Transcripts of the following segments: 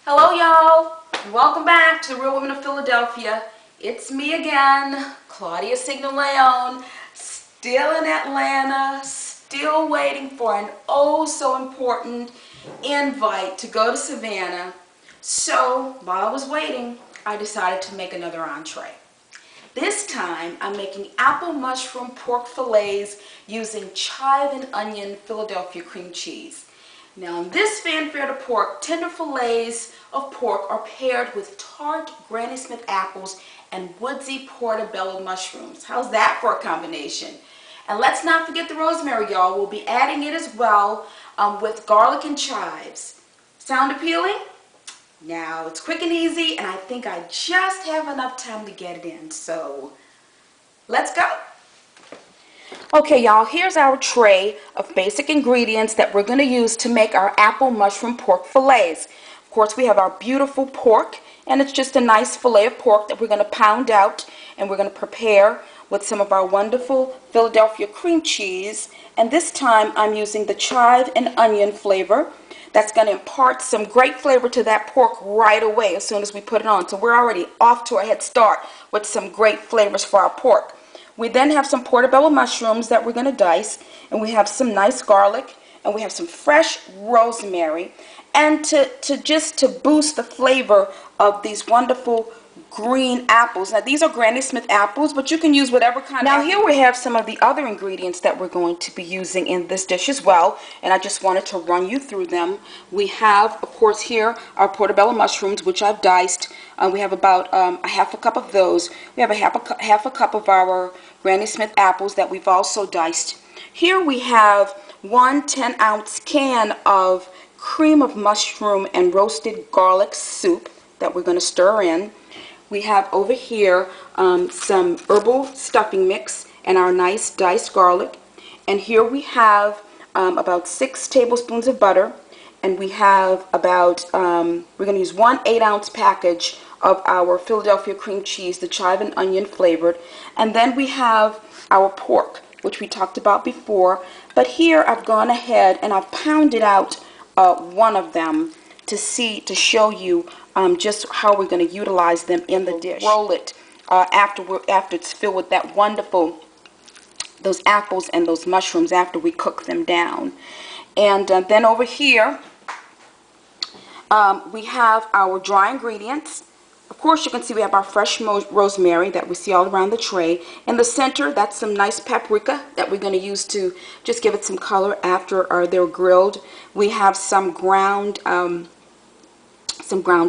Hello y'all, welcome back to the Real Women of Philadelphia. It's me again, Claudia Signoleone, still in Atlanta, still waiting for an oh so important invite to go to Savannah. So while I was waiting, I decided to make another entree. This time I'm making apple mushroom pork fillets using chive and onion Philadelphia cream cheese. Now in this fanfare to pork, tender fillets of pork are paired with tart Granny Smith apples and woodsy Portabella mushrooms. How's that for a combination? And let's not forget the rosemary, y'all. We'll be adding it as well with garlic and chives. Sound appealing? Now it's quick and easy, and I think I just have enough time to get it in. So let's go. Okay, y'all, here's our tray of basic ingredients that we're going to use to make our apple mushroom pork fillets. Of course, we have our beautiful pork, and it's just a nice fillet of pork that we're going to pound out, and we're going to prepare with some of our wonderful Philadelphia cream cheese. And this time I'm using the chive and onion flavor. That's going to impart some great flavor to that pork right away as soon as we put it on. So we're already off to a head start with some great flavors for our pork. We then have some portobello mushrooms that we're going to dice, and we have some nice garlic, and we have some fresh rosemary, and to boost the flavor of these wonderful green apples. Now these are Granny Smith apples, but you can use whatever kind of apple. Now here we have some of the other ingredients that we're going to be using in this dish as well, and I just wanted to run you through them. We have, of course, here our portobello mushrooms, which I've diced. We have about a half a cup of those. We have half a cup of our Granny Smith apples that we've also diced. Here we have 1 10-ounce can of cream of mushroom and roasted garlic soup that we're going to stir in. We have over here some herbal stuffing mix and our nice diced garlic. And here we have about 6 tablespoons of butter. And we have about, we're going to use 1 8-ounce package of our Philadelphia cream cheese, the chive and onion flavored. And then we have our pork, which we talked about before. But here I've gone ahead and I've pounded out one of them to show you just how we're going to utilize them in the dish. Roll it after it's filled with that wonderful, those apples and those mushrooms after we cook them down. And then over here we have our dry ingredients. Of course, you can see we have our fresh rosemary that we see all around the tray. In the center, that's some nice paprika that we're going to use to just give it some color after they're grilled. We have some ground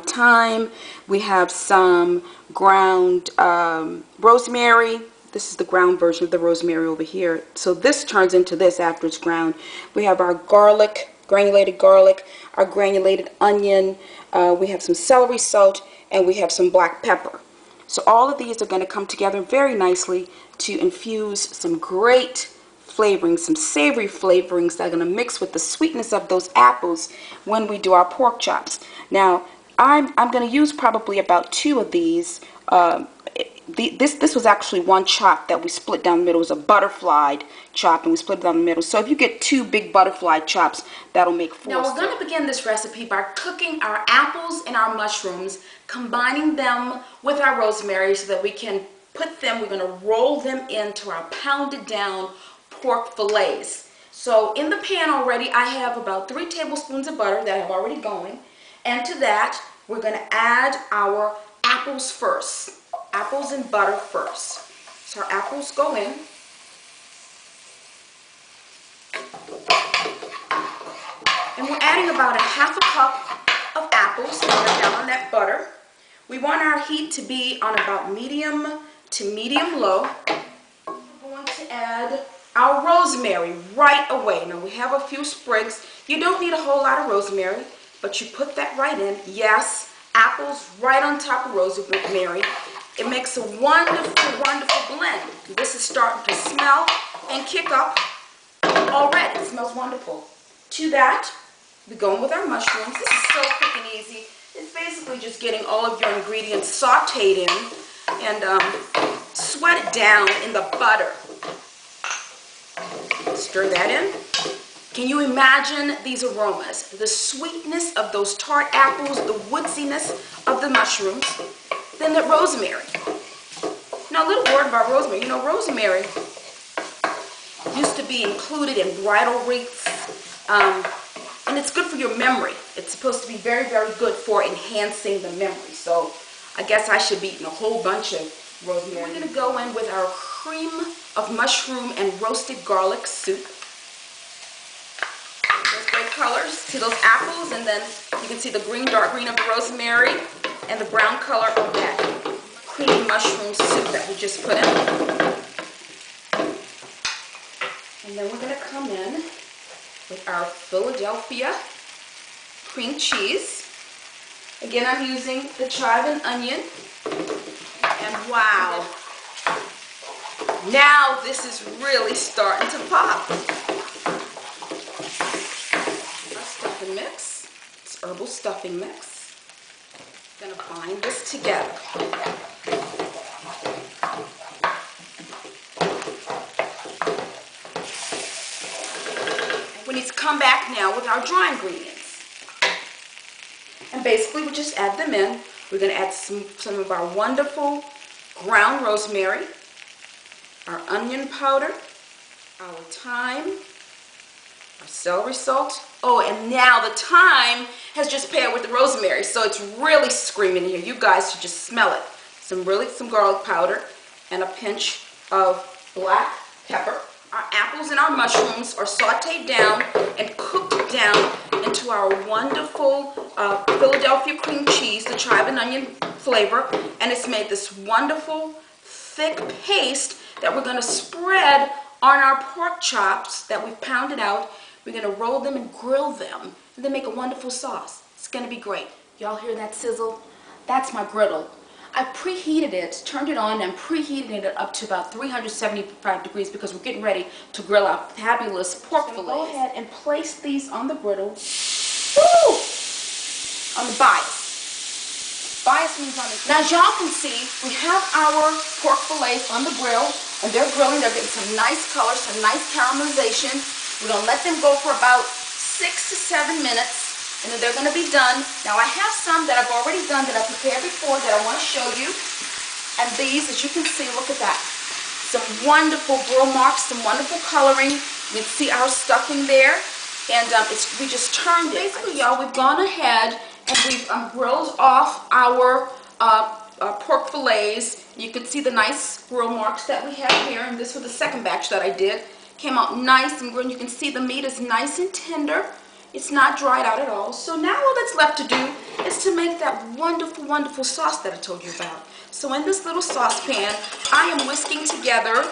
thyme. We have some ground rosemary. This is the ground version of the rosemary over here. So this turns into this after it's ground. We have our garlic, granulated garlic, our granulated onion. We have some celery salt, and we have some black pepper. So all of these are going to come together very nicely to infuse some great flavorings, some savory flavorings that are going to mix with the sweetness of those apples when we do our pork chops. Now, I'm going to use probably about 2 of these. This was actually one chop that we split down the middle. It was a butterflied chop, and we split it down the middle. So if you get 2 big butterfly chops, that'll make 4. Now we're going to begin this recipe by cooking our apples and our mushrooms, combining them with our rosemary so that we can put them, we're going to roll them into our pounded down pork fillets. So in the pan already, I have about 3 tablespoons of butter that I have already going. And to that, we're going to add our apples first. Apples and butter first. So our apples go in. And we're adding about a half a cup of apples down on that butter. We want our heat to be on about medium to medium low. We're going to add our rosemary right away. Now we have a few sprigs. You don't need a whole lot of rosemary, but you put that right in. Yes, apples right on top of rosemary. It makes a wonderful, wonderful blend. This is starting to smell and kick up already. It smells wonderful. To that, we're going with our mushrooms. This is so quick and easy. It's basically just getting all of your ingredients sauteed in and sweat it down in the butter. Stir that in. Can you imagine these aromas? The sweetness of those tart apples, the woodsiness of the mushrooms, then the rosemary. Now, a little word about rosemary. You know, rosemary used to be included in bridal wreaths, and it's good for your memory. It's supposed to be very, very good for enhancing the memory. So I guess I should be eating a whole bunch of rosemary. We're going to go in with our cream of mushroom and roasted garlic soup. Those great colors. See those apples, and then you can see the green, dark green of the rosemary and the brown color of that creamy mushroom soup that we just put in. And then we're going to come in with our Philadelphia cream cheese. Again, I'm using the chive and onion. And wow, now this is really starting to pop. Our stuffing mix, it's herbal stuffing mix. I'm going to bind this together. We need to come back now with our dry ingredients. And basically we just add them in. We're going to add some of our wonderful ground rosemary, our onion powder, our thyme, our celery salt. Oh, and now the thyme has just paired with the rosemary, so it's really screaming here. You guys should just smell it. Some garlic powder and a pinch of black pepper. Our apples and our mushrooms are sauteed down and cooked down into our wonderful Philadelphia cream cheese, the chive and onion flavor, and it's made this wonderful thick paste that we're going to spread on our pork chops that we've pounded out. We're going to roll them and grill them, and then make a wonderful sauce. It's going to be great. Y'all hear that sizzle? That's my griddle. I preheated it, turned it on, and preheated it up to about 375 degrees because we're getting ready to grill our fabulous pork fillets. Go ahead and place these on the griddle. Woo! On the bias. Bias means on the griddle. Now, as y'all can see, we have our pork fillets on the grill, and they're grilling. They're getting some nice color, some nice caramelization. We're going to let them go for about 6 to 7 minutes. And then they're going to be done. Now I have some that I've already done that I prepared before that I want to show you. And these, as you can see, look at that. Some wonderful grill marks, some wonderful coloring. You can see our stuffing there. And we just turned it. Basically, y'all, we've gone ahead and we've grilled off our pork fillets. You can see the nice grill marks that we have here. And this was the second batch that I did. Came out nice and grilled. You can see the meat is nice and tender. It's not dried out at all. So now all that's left to do is to make that wonderful, wonderful sauce that I told you about. So in this little saucepan, I am whisking together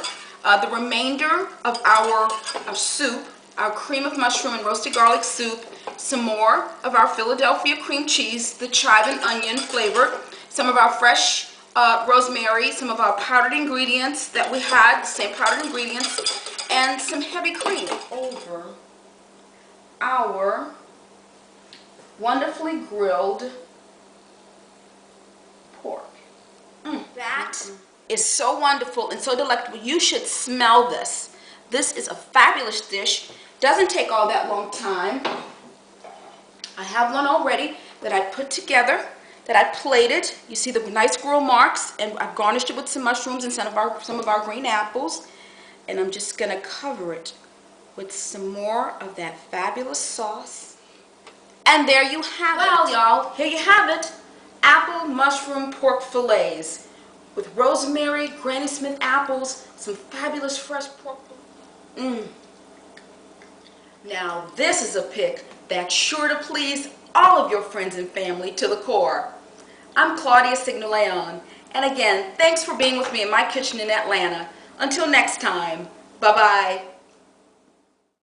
the remainder of our soup, our cream of mushroom and roasted garlic soup, some more of our Philadelphia cream cheese, the chive and onion flavor, some of our fresh rosemary, some of our powdered ingredients that we had, the same powdered ingredients, and some heavy cream over our wonderfully grilled pork. That is so wonderful and so delectable. You should smell this. This is a fabulous dish. Doesn't take all that long time. I have one already that I put together, that I plated. You see the nice grill marks, and I've garnished it with some mushrooms and some of our green apples. And I'm just going to cover it with some more of that fabulous sauce. And there you have it. Well, y'all, here you have it. Apple mushroom pork fillets with rosemary, Granny Smith apples, some fabulous fresh pork. Now, this is a pick that's sure to please all of your friends and family to the core. I'm Claudia Signoleon, and again, thanks for being with me in my kitchen in Atlanta. Until next time, bye-bye.